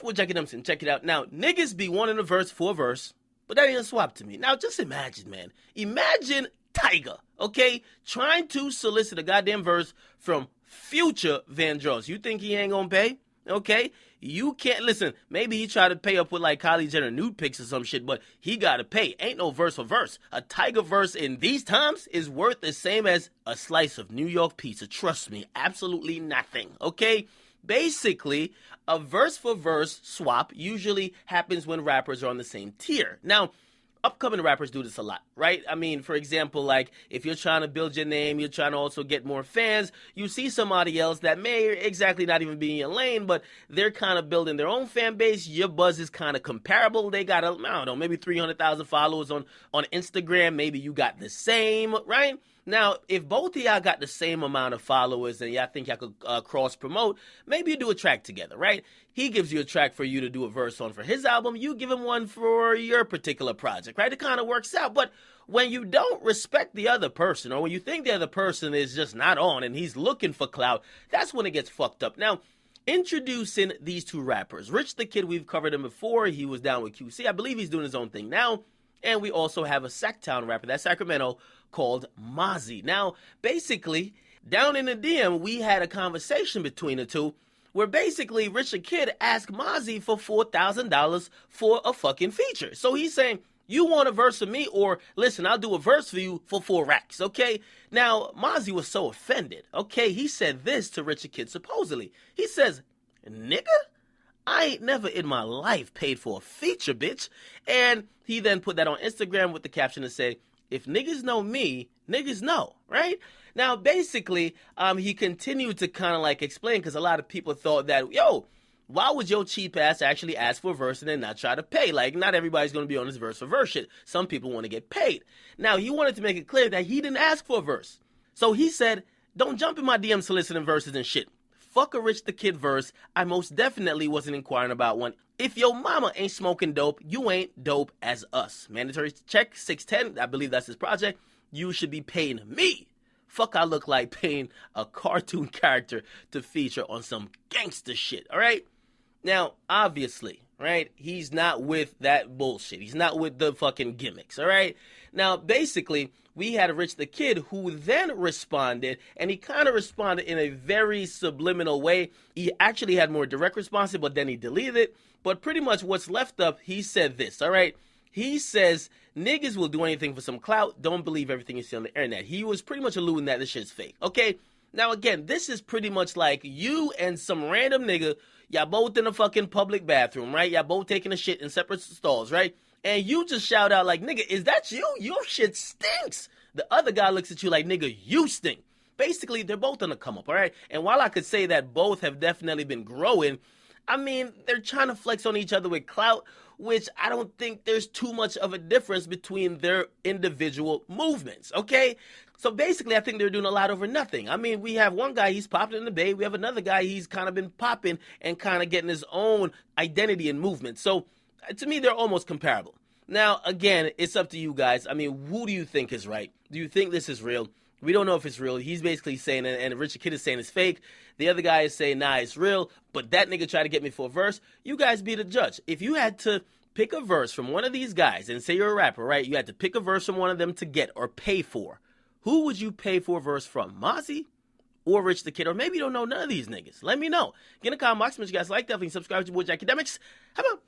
Well, Jacka Dumpson, check it out. Now, niggas be wanting a verse for a verse, but that ain't a swap to me. Now, just imagine, man. Imagine Tiger, okay, trying to solicit a goddamn verse from future Vandross. You think he ain't gonna pay? Okay? You can't, listen, maybe he tried to pay up with like Kylie Jenner nude pics or some shit, but he gotta pay. Ain't no verse for verse. A Tiger verse in these times is worth the same as a slice of New York pizza. Trust me, absolutely nothing, okay? Basically, a verse for verse swap usually happens when rappers are on the same tier. Now, upcoming rappers do this a lot, right? I mean, for example, like, if you're trying to build your name, you're trying to also get more fans, you see somebody else that may exactly not even be in your lane, but they're kind of building their own fan base. Your buzz is kind of comparable. They got, I don't know, maybe 300,000 followers on Instagram. Maybe you got the same, right? Now, if both of y'all got the same amount of followers and y'all think y'all could cross-promote, maybe you do a track together, right? He gives you a track for you to do a verse on for his album. You give him one for your particular project, right? It kind of works out. But when you don't respect the other person, or when you think the other person is just not on and he's looking for clout, that's when it gets fucked up. Now, introducing these two rappers. Rich the Kid, we've covered him before. He was down with QC. I believe he's doing his own thing now. And we also have a Sacktown rapper, that's Sacramento, called Mozzy. Now, basically, down in the DM, we had a conversation between the two where basically Rich the Kid asked Mozzy for $4,000 for a fucking feature. So he's saying, you want a verse of me, or listen, I'll do a verse for you for 4 racks, okay? Now, Mozzy was so offended, okay? He said this to Rich the Kid, supposedly. He says, nigga? I ain't never in my life paid for a feature, bitch. And he then put that on Instagram with the caption to say, if niggas know me, niggas know, right? Now, basically, he continued to kind of like explain, because a lot of people thought that, yo, why would your cheap ass actually ask for a verse and then not try to pay? Like, not everybody's going to be on this verse for verse shit. Some people want to get paid. Now, he wanted to make it clear that he didn't ask for a verse. So he said, don't jump in my DM soliciting verses and shit. Fuck a Rich the Kid verse. I most definitely wasn't inquiring about one. If your mama ain't smoking dope, you ain't dope as us. Mandatory check, 610. I believe that's his project. You should be paying me. Fuck I look like paying a cartoon character to feature on some gangster shit, all right? Now, obviously, right, he's not with that bullshit. He's not with the fucking gimmicks, all right? Now, basically, we had a Rich the Kid who then responded, and he kind of responded in a very subliminal way. He actually had more direct responses, but then he deleted it. But pretty much what's left up, he said this, all right? He says, niggas will do anything for some clout. Don't believe everything you see on the internet. He was pretty much alluding that this shit's fake, okay? Now, again, this is pretty much like you and some random nigga, y'all both in a fucking public bathroom, right? Y'all both taking a shit in separate stalls, right? And you just shout out like, nigga, is that you? Your shit stinks. The other guy looks at you like, nigga, you stink. Basically, they're both on the come up, all right? And while I could say that both have definitely been growing, I mean, they're trying to flex on each other with clout, which I don't think there's too much of a difference between their individual movements, okay? So basically, I think they're doing a lot over nothing. I mean, we have one guy, he's popping in the Bay. We have another guy, he's kind of been popping and kind of getting his own identity and movement. So to me, they're almost comparable. Now, again, it's up to you guys. I mean, who do you think is right? Do you think this is real? We don't know if it's real. He's basically saying, and Rich the Kid is saying it's fake. The other guy is saying, nah, it's real. But that nigga tried to get me for a verse. You guys be the judge. If you had to pick a verse from one of these guys, and say you're a rapper, right? You had to pick a verse from one of them to get or pay for. Who would you pay for a verse from? Mozzy or Rich the Kid? Or maybe you don't know none of these niggas. Let me know. Get in the comment box. Make sure you guys like, definitely subscribe to your boy Jacka. How about